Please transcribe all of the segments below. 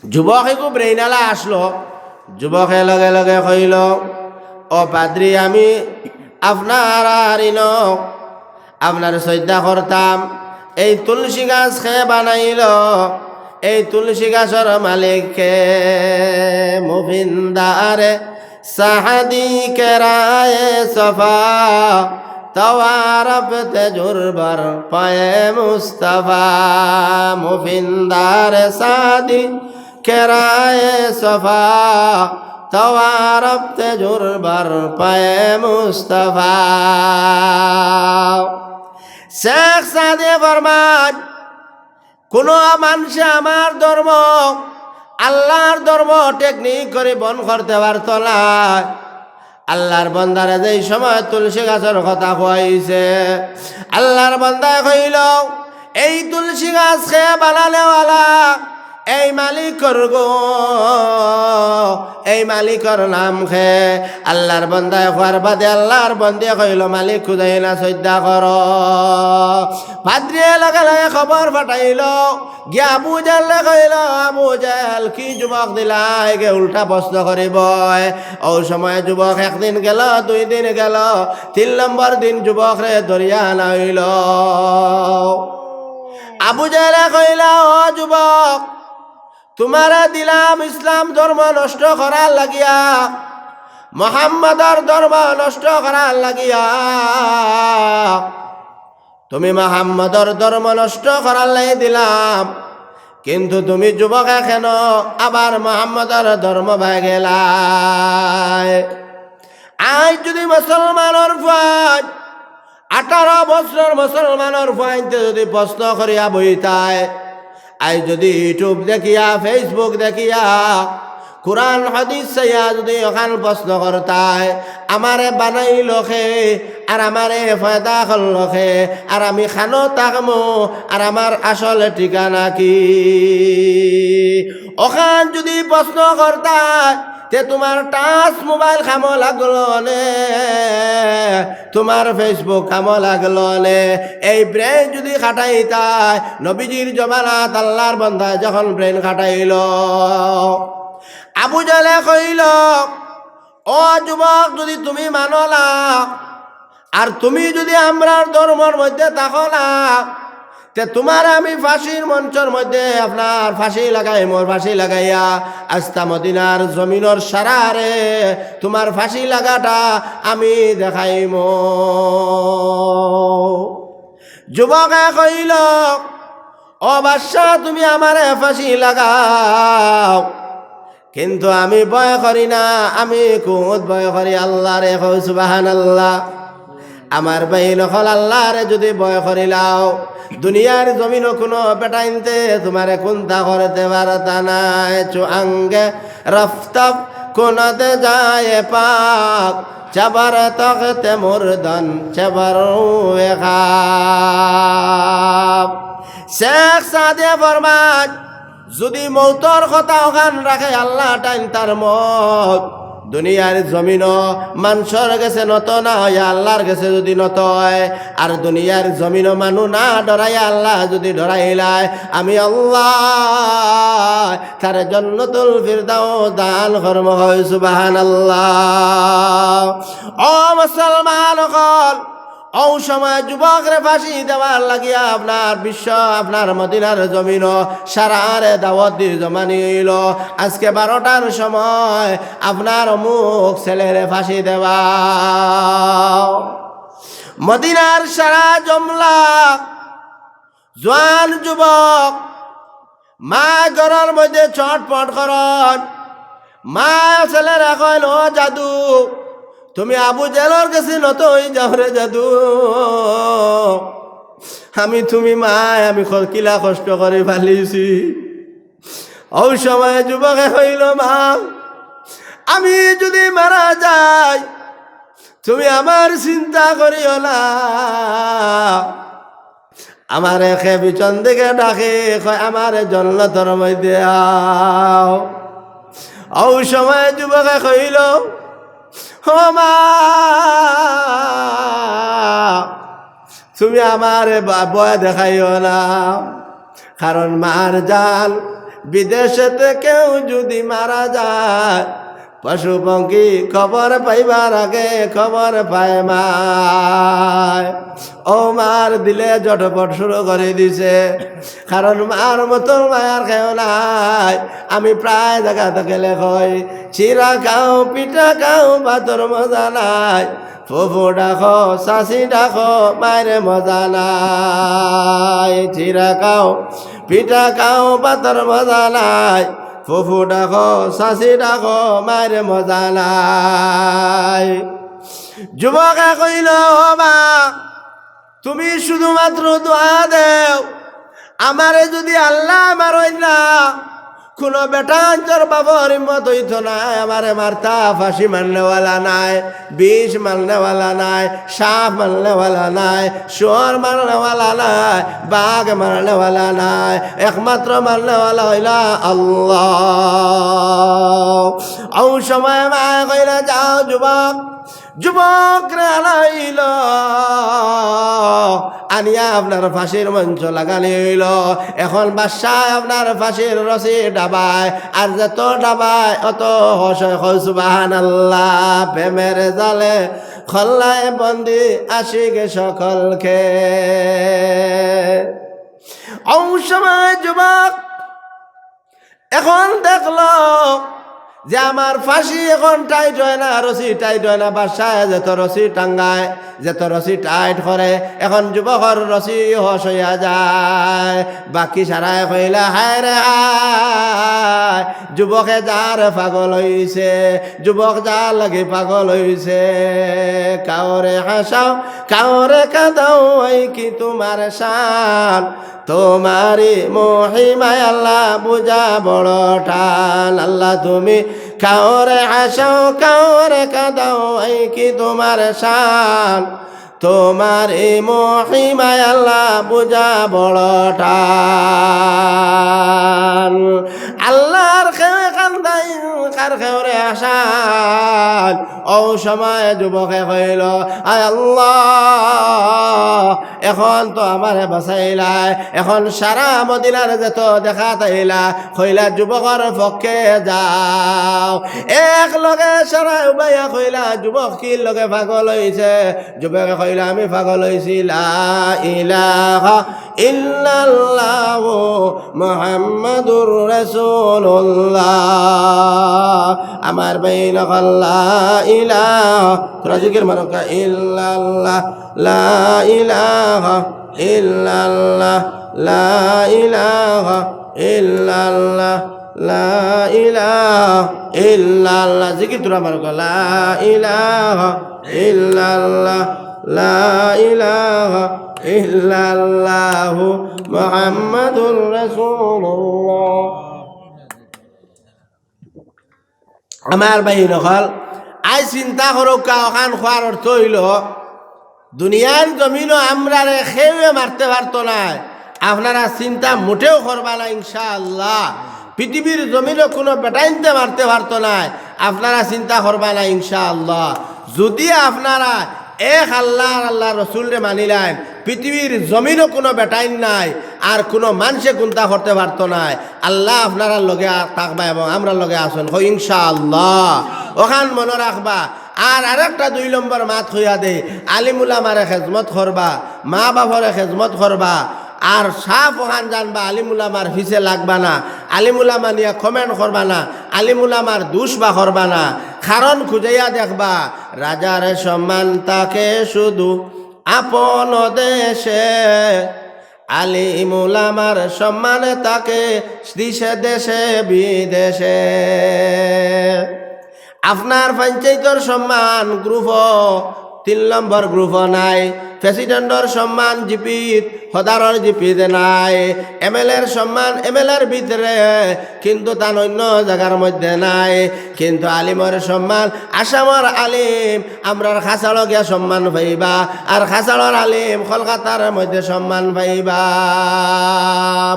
যুবকে খুব ব্রেইনালা আসলো। যুবকে লগে লগে কইল, ও পাদ্রি, আমি আপনার আপনার শ্রদ্ধা করতাম। এই তুলসী গাছ খেয়ে বানাইল, এই তুলসী গাছের মালিককে মুফিন্দারে সাহাদি কেরায়ে সফা তওয়ারফ তেজুরবার পায়ে মুস্তফা। মুফিন্দারে সাদি কেরায়ে সফা তওয়ারফ তেজুরবার পায়ে মুস্তফা। শেখ সাদে ফরমান, কোনো মানুষে আমার ধর্ম, আল্লাহর ধর্ম টেকনিক করে বন করতে পারত না। আল্লাহর বান্দারে যেই সময় তুলসী গাছের কথা কইছে, আল্লাহর বান্দায় কইল, এই তুলসী গাছ খেয়ে বানানেওয়ালা এই মালিকর গো, এই মালিকর নাম খে। আল্লাহর বান্দায় খোয়ার বাদে আল্লাহর বন্দে কইল, মালিক খুদাই না শ্রদ্ধা কর। পাদ্রিয়ে লগে লগে খবর পাঠাইল, গিয়া আবু জাহেলে কইল, আবু জাহেল কি যুবক দিলা একে উল্টা প্রশ্ন করিব। ও সময় যুবক একদিন গেল, 2 দিন গেল, 3 নম্বর দিন যুবক রে ধরিয়া নাইল। আবু জাহেলে কইল, ও যুবক, তোমারা দিলাম ইসলাম ধর্ম নষ্ট করার লাগিয়া, মুহাম্মাদর ধর্ম নষ্ট করার লাগিয়া। তুমি মুহাম্মাদর ধর্ম নষ্ট করার লাগি দিলাম, কিন্তু তুমি যুবক কেন আবার মুহাম্মাদর ধর্ম ভাই গেলাই? আজ যদি মুসলমানের ফাজ 18 বছর মুসলমানের ফাইনতে যদি প্রশ্ন করিয়া বইতায়, আজ যদি ইউটিউব দেখিয়া ফেসবুক দেখিয়া কুরআন হাদিস চাইয়া যদি ওখান প্রশ্ন করতায়, আমারে বানাইল খে আর আমারে ফায়দা করল খে, আর আমি খানো থাকমো, আর আমার আসল ঠিকানা কি? ওখান যদি প্রশ্ন করতায়, তে তোমার টাচ মোবাইল কামো লাগলো নে, তোমার ফেসবুক কামো লাগলো নে? এই ব্রেন যদি খাটাইতায়, নবীজির জমানাত আল্লাহর বান্দা যখন ব্রেন খাটাইল। আবু জাহেলে কইল, ও যুবক, যদি তুমি মানলা আর তুমি যদি আমরার ধর্মের মধ্যে থাকলা, তে তোমার আমি ফাঁসির মঞ্চের মধ্যে আপনার ফাঁসি লাগাই, মোর ফাঁসি লাগাইয়া আস্তা মদিনার জমিনের সারারে তোমার ফাঁসি লাগাটা আমি দেখাইম। যুবকে কইল, ও বাদশাহ, তুমি আমারে ফাঁসি লাগাও, কিন্তু আমি ভয় করি না, আমি খুদ ভয় করি আল্লাহরে। সুবহানাল্লাহ। আমার বাইন হল আল্লাহরে যদি ভয় করিলাও, দুনিয়ার জমিন কোনো পেটাইনতে তোমারে কুন্তা করতে পারতা নাই। চুয়াঙ্গে রফতাব কোনতে যায় পাক, চাবার তখতে মুরদান চাবার খাব। শেখ সাদে ফরমান, যদি মৌতর কথা ওখান রাখে আল্লাহ টাইম তার মত, দুনিয়ার জমিন মানুষের গেছে নত না হয়, আল্লাহর গেছে যদি নত হয়, আর দুনিয়ার জমিন মানুষ না ডরাই আল্লাহ যদি ডরাইলায়, আমি আল্লাহ তার জান্নাতুল ফিরদাউস দান কর্ম হয়। সুবহানাল্লাহ। ও মুসলমান হল, ও সময় যুবকরে ফাঁসি দেওয়ার লাগিয়া আপনার বিশ্ব, আপনার মদিনার জমিন সারারে দাওয়াত দিয়ে জমা নিল। আজকে 12টার সময় আপনার অমুক ছেলেরে ফাঁসি দেওয়া। মদিনার সারা জমলা জোয়ান যুবক মা ঘরের মধ্যে চটপট করন। মা ছেলেরা কইল, ও জাদু, তুমি আবু জাহেলের কাছে নত হয়ে যাও রে জাদু। আমি তুমি মা, আমি কিলা কষ্ট করে ফালিছি। ও সময় যুবকে হইল, মা, আমি যদি মারা যাই তুমি আমার চিন্তা করিও না। আমার একে পিছন দিকে ডাকে, আমার জান্নাতের মধ্যে আও। ও সময় যুবকে কইল, ও মা, তুমি আমার ভয় দেখাইও না, কারণ মার জাল বিদেশেতে কেউ যদি মারা যায় পশু পঙ্খী খবর পাইবার আগে খবর পায় মায়। ও মার দিলে জটপট শুরু করে দিছে, কারণ মার মতো মায়ার খেও নাই। আমি প্রায় জায়গাতে গেলে কই চিরা খাও পিঠা খাও ভাতর মজা নাই, ফুফু ডাকো শাশি ডাকো মায়ের মজা নাই। চিরা খাও পিঠা খাও ভাতর মজা নাই, ফুফু ডাকো শাশি ডাকো মায়ের মজা নাই। যুবকে কইল মা তুমি শুধুমাত্র দোয়া দেও, আমারে যদি আল্লাহ মারই না কোনো বেটা তোর বাবার হিম্মত হইতো নাই আমারে মারতা। ফাঁসি মারনেওয়ালা নাই, বিষ মারনেওয়ালা নাই, সাপ মারনেওয়ালা নাই, শুয়োর মারনেওয়ালা নাই, বাঘ মারনেওয়ালা নাই, একমাত্র মারনেওয়ালা হইলা আল্লাহ। ও সময় মা কইলা যাও যুবক, যুবক রে আনাইল আনিয়া আপনার ফাঁসির মঞ্চ লাগানি হইল। এখন বাদশাহ আপনার ফাঁসির রশি ডাবায়, আর যত ডাবায় অত সুবহানাল্লাহ। প্রেমের জালে খল্লায় বন্দি আশিক সকলকে। সময় যুবক এখন দেখলো যে আমার ফাঁসি এখন টাইট হয় না, রশি টাইট হয় না। বাদশাহ যত রশি টাঙ্গায়, যত রশি টাইট করে, এখন যুবকর রশি হস হইয়া যায়। বাকি সারায় কইলা হায় রে হায়, যুবকে যার পাগল হইছে, যুবক যার লাগে পাগল হইছে। কাউরে হাসাও কাউরে কাঁদাও এই কি তোমার শান, তোমারি মহিমায় আল্লাহ বুঝা বড় টান। আল্লাহ তুমি কাউরে হাসাও কাউরে কাঁদাও এই কি তোমার শান, তোমার এই মহিমায় আল্লাহ বুঝা বড় টান। আল্লাহর খেয়ে কান্দাই কার খেউরে আসান। ও সময় যুবকে কইল আয় আল্লাহ এখন তো আমারে বাঁচাইলাই, এখন সারা মদিনার যেত দেখা তাইলা, কইলা যুবকর পক্ষে যাও। এক লগে সারা উবাইয়া কইলা যুবক কি লগে পাগল হইছে। যুবকে কইলা আমি পাগল হইছি। লা ইলাহা ইল্লাল্লাহ মুহাম্মাদুর রাসূলুল্লাহ। আমার বাইন লা ইলাহা তোরা জিকির মারকা ইল্লাল্লাহ, লা ইলাহা ইল্লাল্লাহ, লা ইলাহা ইল্লাল্লাহ, লা ইলাহা ইল্লাল্লাহ। জিকির তোরা মারকা লা ইলাহা ইল্লাল্লাহ, লা ইলাহা ইল্লাল্লাহু মুহাম্মাদুর রাসূলুল্লাহ। আমার ভাই নকল আই চিন্তা করো কাওখান খোয়ার অর্থ হইল দুনিয়ার জমিনও আমরা খেয়ে মারতে পারতো না। আপনারা চিন্তা মোটেও করবা না ইনশাআল্লাহ। পৃথিবীর জমিনও কোনো বেটাইনতে মারতে পারতো না, আপনারা চিন্তা করবা না ইনশাআল্লাহ। যদি আপনারা এক আল্লাহ রসুলরে মানিলেন, পৃথিবীর জমিনও কোনো বেটাইন নাই, আর কোনো মানুষে কোনটা করতে পারতো না। আল্লাহ আপনারা লগে থাকবা এবং আমরা লগে আসুন ইনশাআল্লাহ। ওখান মনে রাখবা। আর আরেকটা 2 নম্বর মাত হইয়া দে, আলিমুলামারে খেজমত করবা, মা বাবারে খেজমত করবা, আর সাফ ওখান জানবা আলিমুলামার ফিসে লাগবা না, আলিমুলামা নিয়ে কমেন্ট করবা না, আলিমুলামার দুষ বা করবা না। কারণ খুঁজাইয়া দেখবা রাজার সম্মান তাকে শুধু আপন দেশে, আলিমুলামার সম্মান তাকে দেশে দেশে বিদেশে। আপনার পঞ্চায়েতর সম্মান গ্রুপ 3 নম্বর গ্রুপ নাই, প্রেসিডেন্টর সম্মান জিপিত সদারর জিপিতে নাই, এমএলএর সম্মান এমএলএর ভিতরে কিন্তু তার অন্য জায়গার মধ্যে নাই। কিন্তু আলিমের সম্মান আসামর আলিম আমরার খাসাড় গিয়া সম্মান পাইবা, আর খাসাড়র আলিম কলকাতার মধ্যে সম্মান পাইবা।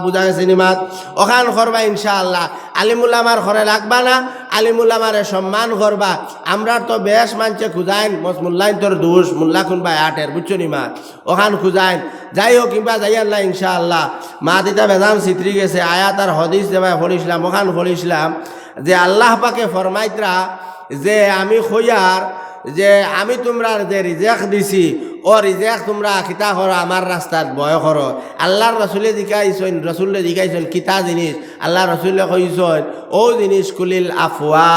বুঝা গেছে নিমাত ওখান করবা ইনশাআল্লাহ। আলিমুল্লামার ঘরে লাগবা না, আলিমুল্লামারে সম্মান করবা। আমরা তো বেশ মানছে খুঁজাইন মোল্লাইন তোর দোষ মোল্লা খুন ভাই আটের বুঝছো নি। মা ওখান খুঁজাইন যাই হোক কিংবা যাইয়ান না ইনশাআল্লাহ মা দিতা বেজাম চিত্রি গেছে আয়াত আর হদিস দেবায় পড়িছিলাম ওখান পড়িছিলাম যে আল্লাহ পাকে ফরমাইতরা যে আমি খইয়ার যে আমি তোমরা যে রিজেক্ট দিছি ও রিজেক্ট তোমরা কিতা করো আমার রাস্তাত বয় করো আল্লাহর রসুলে জিকাইছেন রসুলে জিকাইছেন কিতা জিনিস আল্লাহ রসুলে কইছেন ও জিনিস কুলিল আফওয়া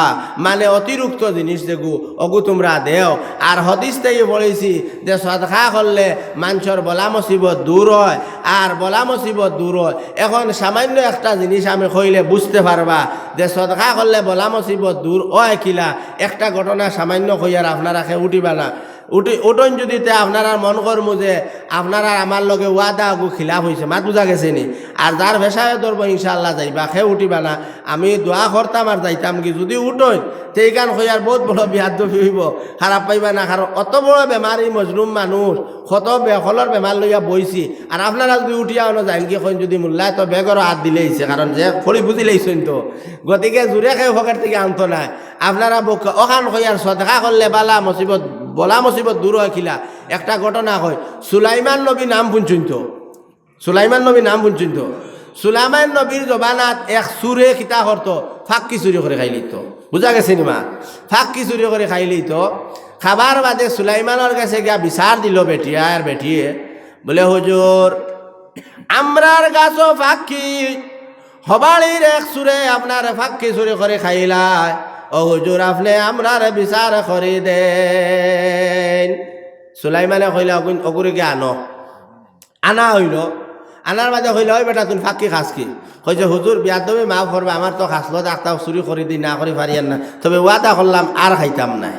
মানে অতিরিক্ত জিনিস দেখু অগু তোমরা দেও আর হদিস থেকে বলেছি যে সদকা করলে মানুষের বলা মুসিবত দূর হয় আর বলা মুসিবত দূর হয় এখন সামান্য একটা জিনিস আমি কইলে বুঝতে পারবা যে সদকা করলে বলা মুসিবত দূর হয় কিলা একটা ঘটনা সামান্য কইয়ার আপনারা খেয়ে উঠিবা না উঠন যদি আপনারা মন করমু যে আপনারা আমার লগে ওয়াদা আগু খিলাফ হয়েছে মাত বুঝা গেছে নি আর যার ভেসায় ধরবো ইনশাআল্লাহ যাইবা খে উঠিবা না আমি দোয়া করতাম আর যাইতাম কি যদি উঠোই সেইখান হইয়ার বহুত বড় বিহাদ্য হইব খারাপ পাইবা না কারণ অত বড় বেমারি মজলুম মানুষ কত বেখলর বেমার লইয়া বইছি আর আপনারা যদি উঠিয়া অন্য যাইন কি কইন যদি মোল্লায় তো বেগরও হাত দিলেইছে কারণ যে ফলি বুঝি লইছেন তো গতিকে জোরে খাই ফকের থেকে আনতো নাই আপনারা ওখান হইয়ার সদকা করলে বালা মুসিবত বলা মুসিবত দূর হয় খিলা একটা ঘটনা হয় সুলাইমান নবী নাম শুনছেন তো সুলাইমান নবী নাম শুনছেন তো সুলাইমান নবীর জবানাত এক সুরে খিতা করতো ফাঁকি চুরি করে খাই লিত বুঝা গেছে নিমা ফাঁকি চুরি করে খাই লিত খাবার বাদে সুলাইমানের কাছে গিয়া বিচার দিল বেটিয়া আর বেটিয়ে বলে হুজুর আমরার গাছও ফাঁকি হবাড়ির এক সুরে আপনার ফাঁকি চুরি করে খাইলায় ও হুজুর আপনি আমরার বিচার করে দেন সুলাইমানে কইলা অগুরিকে আনো আনা হইল আনার বাদে কইলা ওই বেটা তুমি ফাঁকি খাস কি কইছে হুজুর বিয়ার তুমি মাফ করবে আমার তো খাসলো ডাক্তার চুরি করে দিই না করে পারিয়ান না তবে ওয়াদা করলাম আর খাইতাম নাই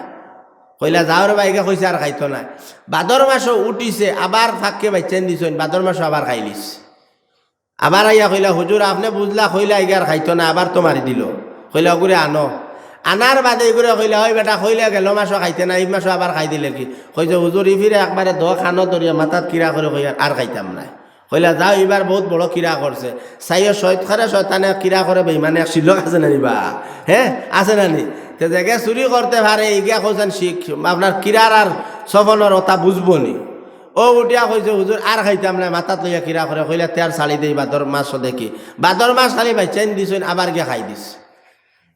কইলা যাওয়ার বাইকে কইছে আর খাইতো না ভাদর মাসও উঠিছে আবার ফাঁকি বাইচেন দিছেন ভাদর মাসও আবার খাইলিস আবার আইয়া কইলা হুজুর আপনি বুঝলা কইলা ইগার খাইতো না আবার তো মারি দিল কইলা ওগুরে আনো আনার বাদে এগুলো কইলা ওই বেটা কইলা গেল মাসও খাইতে না এই মাসও আবার খাই দিলে কি কইছে হুজুর ইফিরে একবারে খানো ধরিয়া মাথাত কিরা করে কইয়া আর খাইতাম নাই কইলা যাও এবার বহুত বড় কিরা করছে চাইও শয়তানে কিরা করে বেইমানে শিলক আছে না নিবা হ্যাঁ আছে না নি তে জায়গায় চুরি করতে পারে ইগিয়া কইছেন শিখ আপনার কিরার আর সবনের ওটা বুঝবো নি ও উঠিয়া কইছে হুজুর আর খাইতাম না মাথাত লইয়া কিরা করে কইলা তেয়ার চালি দেই ভাদর মাসও দেখি ভাদর মাস খালি বাইচেন দিছেন আবার গিয়া খাই দিস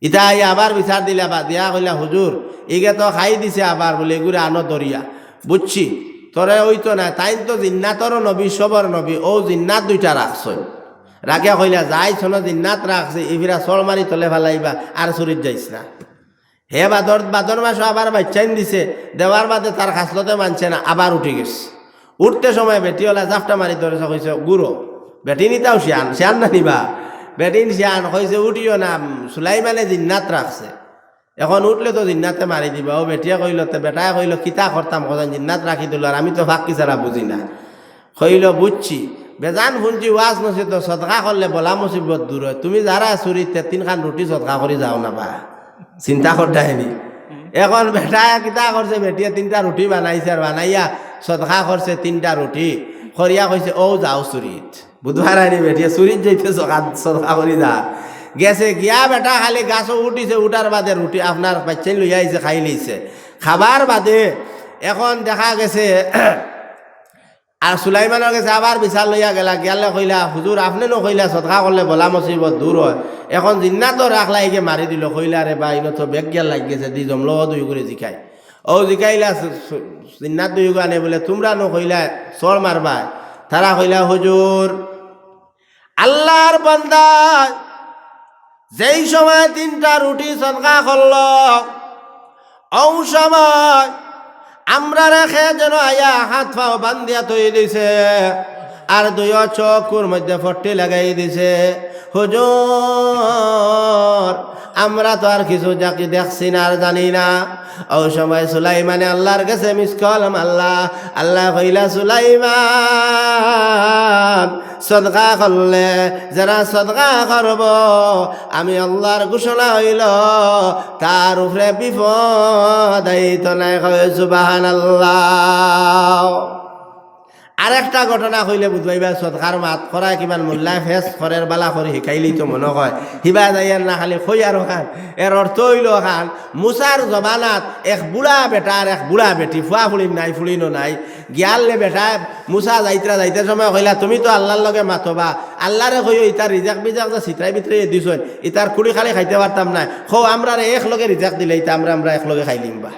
ইতা আবার বিচার দিলা বা দিয়া কইলা হুজুর ইগে তো খাই দিছে আবার বলে এগুলো আনো দরিয়া বুঝছি তোরে ওই তো না তাই তো জিন্নাতর নবী সবর নবী ও জিন্নাত দুইটা রাখছ রাখিয়া কইলা যাই শোনো জিন্নাত রাখছে ইফিরা চল মারি তলে ফেলাইবা আর চুরিত যাইস না হে বাদর মাসও আবার বাচ্চাইন দিছে দেওয়ার বাদে তার খাসলতে মানছে না আবার উঠে গেছে উঠতে সময় বেটিওলা জাফটা মারি ধরেছে কইছে গুরো বেটি নিতাও শিয়ান না নিবা বেটিন শিয়ান কইছে উঠিও না সুলাইমানে জিন্নাত রাখছে এখন উঠলে তো জিন্নাতে মারি দিবা ও বেটিয়া কইল তো বেটায় কইল কিতা করতাম কথা জিন্নাত রাখি দিল আর আমি তো ফাঁকি ছাড়া বুঝি না কইল বুঝছি বেজান শুনছি ওয়াজ নছি তো সদকা করলে বলা মুসিবত দূর হয় তুমি যারা চুরিতে তিনখান রুটি সদকা করে যাও না বা চিন্তা করতাইনি এখন বেটায় কিতা করছে বেটিয়া 3টা রুটি বানাইছে আর বানাইয়া সদকা করছে 3টা রুটি করিয়া কইছে ও যাও চুরিত বুধবার আইনি বেটিয়া চুরিত যাইতে সদকা করে যা গেছে গিয়া বেটা খালি গাছও উঠিছে উঠার বাদে রুটি আপনার বাচ্চাই লইয়া আইছে খাই লইছে খাবার বাদে এখন দেখা গেছে আর সুলাইমানের কাছে আবার বিচার লইয়া গেলা গেলে কইলা হুজুর আপনি নো কইলা সদকা করলে বলা মুসিবত দূর হয় এখন জিন্নাতো রাখলা একে মারি দিল কইলা রে বা ইনো তো বেগ গিয়া লাগ গেছে দি জমলো দুই করে জিকাই ও জিকাইলা জিন্নাত দুই গানে বলে তোমরা নো কইলা চর মারবা তারা কইলা হুজুর আল্লাহর বান্দা যেই সময় 3টা রুটি সদকা করল ও সময় আমরা রেখে যেন আয়া হাত পাও বান্ধিয়া তৈ দিছে আর 2 চকুর মধ্যে ফট্টি লাগাই দিছে হুজুর আমরা তো আর কিছু যাকে দেখছি না আর জানি না ও সময় সুলাইমানে আল্লাহর কাছে মিস কলম আল্লাহ কইলা সুলাইমান সদকা করলে যারা সদকা করব আমি আল্লাহর ঘোষণা হইল তার উপরে বিপদ আইতো নাই সুবহানাল্লাহ আর একটা ঘটনা কইলে বুঝবাইবা সদকার মাত করা কিমান মোল্লায় ফেস খরের বালা করে শিকাইলেই তো মনে হয় হিবা যাইয়ার না খালি খই আর খান এর অর্থ হইল খান মুসার জবানাত এক বুড়া বেটা আর এক বুড়া বেটি ফুয়া ফুলিম নাই ফুলিনো নাই গিয়ালে বেটা মুসা যাইতে সময় কইলা তুমি তো আল্লাহর লগে মাতবা আল্লাহরে কইও ইতার রিজাক বিজাক যে চিত্রাই বিত্রাই দিছন ইতার কুড়ি খালি খাইতে পারতাম না খো আমরা এক লগে রিজাক দিলে ইতা আমরা এক লগে খাইলিম বা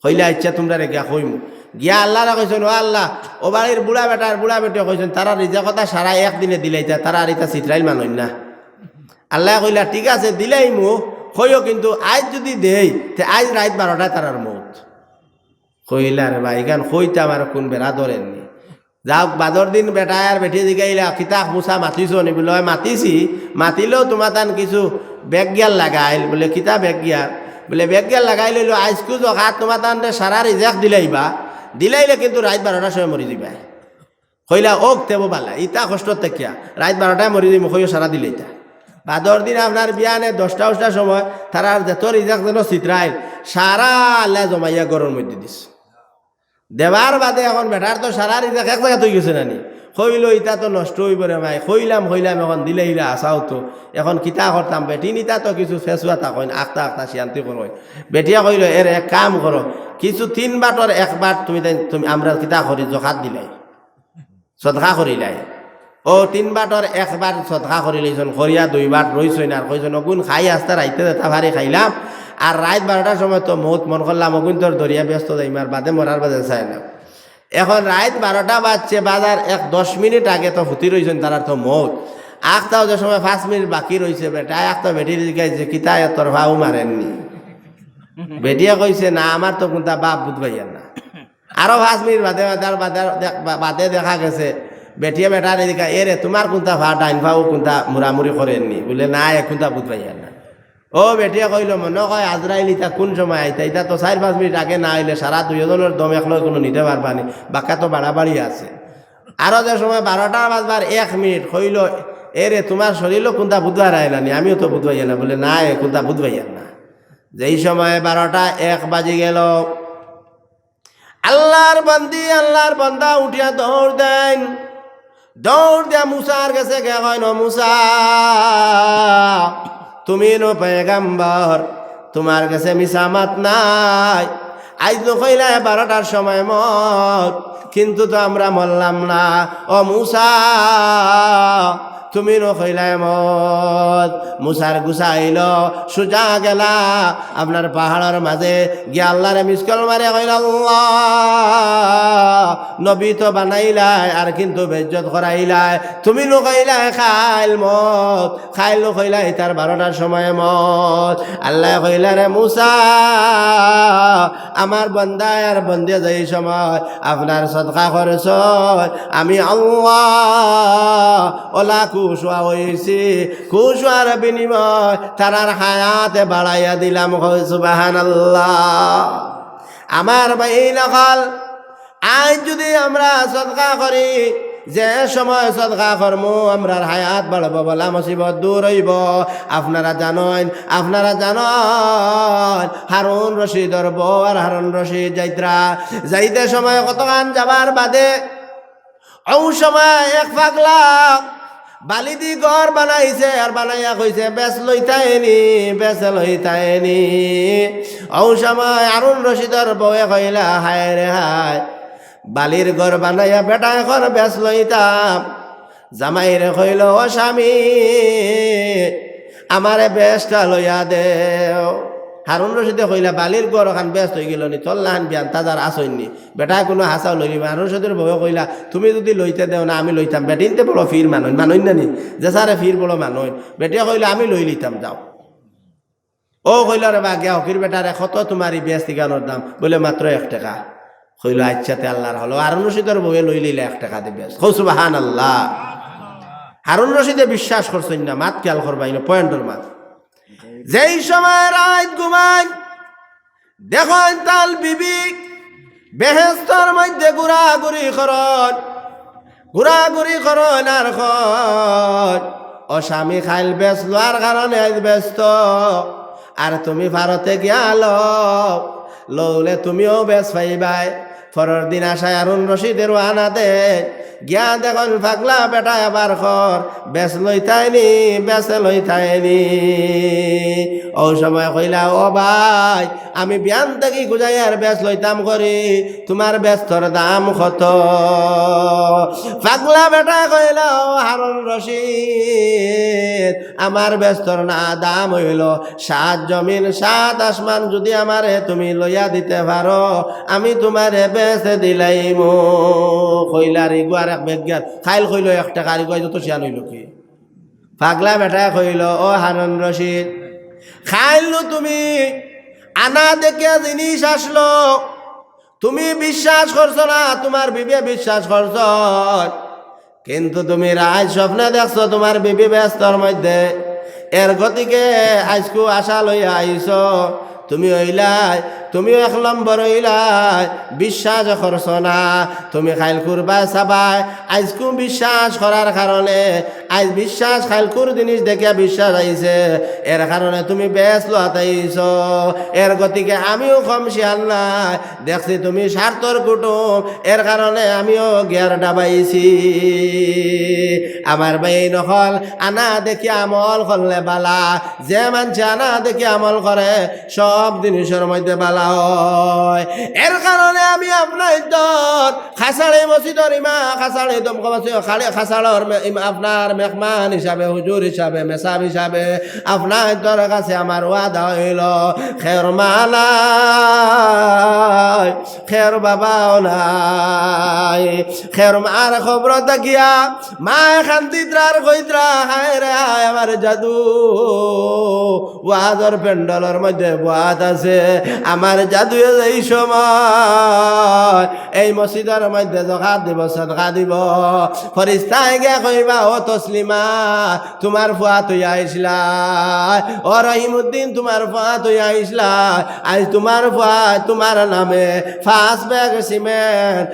কইলা ইচ্ছা তোমরা রে গিয়া কইমু গিয়া আল্লাহরা কইছেন ও আল্লাহ ও বাড়ির বুড়া বেটা আর বুড়া বেটিও কইছেন তারা রিজা কথা সারা একদিনে দিলাইতা তারা আর ইতা চিত্রাইল মানুষ না আল্লাহ কইলা ঠিক আছে দিলাই মু কইও কিন্তু আজ যদি দেই তে আজ রাত 12টায় তারার মৌত কইলা রে ভাই গান কইতাম আর কোন বেড়া ধরেননি যাওক বাদর দিন বেটা আর বেটি জিগাইলা কিতাব মুসা মাতিছো নি বলে মাতিছি মাতিলেও তোমার তান কিছু বেগ গিয়াল লাগাইল বলে কিতাব বেগ গিয়াল বলে বেগ গিয়াল লাগাই লইল আজকু যখন তোমার তান সারা রিজাক দিলাইবা দিলাইলে কিন্তু রাত 12টার সময় মরি দিবা কইলা ওক তেব বালা ইতা কষ্ট তেকিয়া রাত 12টায় মরি দিব কইও সারা দিলাইতা বাদর দিন আপনার বিয়ানে 10টা সময় তারা যত রিজাক যেন চিত্রাইল সারা আল্লাহ জমাইয়া গরুর মধ্যে দিস দেবার বাদে এখন বেটার তো সারা রিজাক এক জায়গা তৈ গেছে নানি কইল ইটা তো নষ্ট হইব রে মাই কইলাম এখন দিলেইলা আসাও তো এখন কিতা করতাম বেটি নিতা তো কিছু ফেসুয়া থাকেন আখতা শিয়ান্তি করো বেটিয়া কইল এর এক কাম করো কিছু 3 বাটর একবার তুমি আমরা কিতা করি জখাত দিলাই সদকা করিলাই ও 3 বাটর একবার সদকা করি লইছন করিয়া 2 বাট রইছইন আর কইছন অগুন খাই আসতে রাইতে যেটা ভারি খাইলাম আর রাত 12টার সময় তো মৌত মন করলাম অগুন তোর দরিয়া ব্যস্ত যাইমার বাদে মরার বাদে চাই না এখন রাত 12টা বাজছে বাজার 10 মিনিট আগে তো ফুটি রইছেন তার তো মৌত আখতাও যে সময় 5 মিনিট বাকি রইছে বেটা আখতা বেটির জিগাইছে কিতা তোর ভাও মারেননি বেটিয়া কইছে না আমার তো কোনটা বাপ বুঝবাইয়ার না আরো 5 মিনিট বাদে দেখা গেছে বেটিয়া বেটার এদিকে এরে তোমার কোনটা ভা ডাইন ভাও কোনটা মুরামুরি করেননি বলে না কোনটা বুঝবাইয়ার না ও বেটিয়া কইল মনে কয় আজরাইল ইতা কোন সময় আইতা ইতা তো 4-5 মিনিট আগে না আইলে সারা 2 জনের দম একলো কোনো নিতে পারবানি বাক্কা তো বাড়াবাড়ি আছে আরো যে সময় 12টা বাজবার 1 মিনিট কইল এরে তোমার শরীরও কোনটা বুধবার আয় না আমিও তো বুধবাইয়া না বলে না কোনটা বুধবাইয়ার না যেই সময় 12টা 1 বাজে গেল আল্লাহর বান্দা উঠিয়া দৌড় দেন দৌড় দিয়া মুসার কাছে গে কয় ন মুসা তুমি নো পয়গম্বর তোমার কাছে মিসামাত নাই আজ তো কইলা 12টার সময় মত কিন্তু তো আমরা মরলাম না ও মুসা তুমি নো কইলা মত মুসার গুছাইল সুজা গেলা আপনার পাহাড়ের মাঝে গিয়া আল্লাহরে মিসকল মারে কইলা আল্লাহ নবী তো বানাইলাই আর কিন্তু বেজ্জত করাইলাই তুমি নো কইলাই খাইল মত খাইল কইলাই তার 12টার সময় মত আল্লাহ কইলা রে মুসা আমার বান্দা আর বন্দে যেই সময় আপনার সদকা করেছ আমি আল্লাহ ওলা খুশওয়া হইছি খুশওয়ার বিনিময় তারার হায়াতে বাড়াইয়া দিলাম সুবহানাল্লাহ আমার বাইনকাল আজ যদি আমরা সদকা করি যে সময় সদকা করমু আমরার হায়াত বাড়ব বলা মুসিবত দূর হইব আপনারা জানেন হারুন রশিদর বউ আর হারুন রশিদ যাইতে সময় কতখান যাবার বাদে ও সময় এক পাগলা বালিদি ঘর বানাইছে আর বানাইয়া কইছে বেচ লইতাইনি ও সময় হারুন রশিদর বউয়ে কইলা হায় রে হায় বালির ঘর বানাইয়া বেটা এখন বেচ লইতাম জামাইরে কইল ও স্বামী আমারে বেচটা লইয়া দেও হারুন রশিদে কইলা বালির ঘর ওখান ব্যস্ত হয়ে গেল নি চল্লাহান বিয়ান তাজার আসইনি বেটা কোনো হাসাও লইবা হারুন রশিদের বউ কইলা তুমি যদি লইতে দেও না আমি লইতাম বেটিনতে বড় ফির মানুষ না নি যে সারে ফির বড় মানুষ বেটিয়া কইলা আমি লই লিতাম যাও ও কইলা রে বা গিয়া হকির বেটারে কত তোমারই বেচ ঠিকানোর দাম বলে মাত্র 1 টাকা কইল আচ্ছাতে আল্লাহর হলো হারুন রশিদের বউয়ে লই লইলে 1 টাকা দিবে সুবহানাল্লাহ হারুন রশিদে বিশ্বাস করছেন না মাত খেয়াল করবাই না পয়েন্টের মাত যেই সময় রাত ঘুমায় দেখেন তাল বিবি বেহেস্তর মধ্যে ঘোরাঘুরি করন আর ও স্বামী খাইল বেশ লোয়ার কারণে ব্যস্ত আর তুমি ভারতে গিয়া লৌলে তুমিও বেশ পাইবাই পরের দিন আসায় হারুন রশিদের ওয়ানা দে গিয়া দেখুন পাগলা বেটা এবার খর বেশ লইতাইনি বেসে লইতাইনি। ও সময় কইলা ও ভাই আমি বিয়ান থেকে গুজাই আর বেশ লইতাম করি তোমার ব্যস্তর দাম কত? পাগলা বেটা কইলা ও হারুন রশিদ আমার ব্যস্তর না দাম হইল 7 জমিন 7 আসমান যদি আমারে তুমি লইয়া দিতে পারো আমি তোমারে বেচে দিলাইমু। কইলারি গুয়ার এক বেজ্ঞান খাইল কইল 1 টাকা আর গুয়াই যত শিয়ান হইল কি? পাগলা বেটা কইল ও হারুন রশিদ খাইলো তুমি আনা দেখে জিনিস আসলো তুমি বিশ্বাস করছো না তোমার বিবে বিশ্বাস করছ কিন্তু তুমি রাজ স্বপ্নে দেখছো তোমার বিবি ব্যস্তর মধ্যে এর গতিকে আজকু আশা লইয়া আইছ তুমি হইলাই তুমিও 1 নম্বর হইলাই বিশ্বাস করছো না তুমি খাইল করবা চাবাই আজকু বিশ্বাস করার কারণে আজ বিশ্বাস খাইলকুর জিনিস দেখে বিশ্বাস আইছে এর কারণে তুমি বেশ লাতাইছ এর গতিকে আমিও কম শিয়াল নাই দেখছি তুমি স্বার্থর কুটুম এর কারণে আমিও গের ডাবাইছি। আমার ভাই নকল আনা দেখি আমল করলে বালা যে মানছে আনা দেখি আমল করে সব জিনিসের মধ্যে বালা হয়। এর কারণে আমি আপনার খাসাড়ি মসজিদর ইমা খাসাড়ি খাসাড়র আপনার মেহমান হিসাবে হুজুর হিসাবে মেসাব হিসাবে আপনার কাছে আমার ওয়াদা হইল খের মালাই খের বাবাও নাই খের মার খবর দেখিয়া মা খান্দিত্রার কইত্রা হায় রে হায় আমার জাদু ওয়াজর প্যান্ডালের মধ্যে ওয়াদ আছে আমার জাদু এই সময় এই মসজিদের মধ্যে জকাত দিব সদকা দিব ফরিস্তায় গে কইবা ও তসলিমা তোমার ফুয়া তুই আইসলা ও রহিমউদ্দিন তোমার ফুয়া তুই আইসলা আজ তোমার ফুয়া তোমার নামে 5 ব্যাগ সিমেন্ট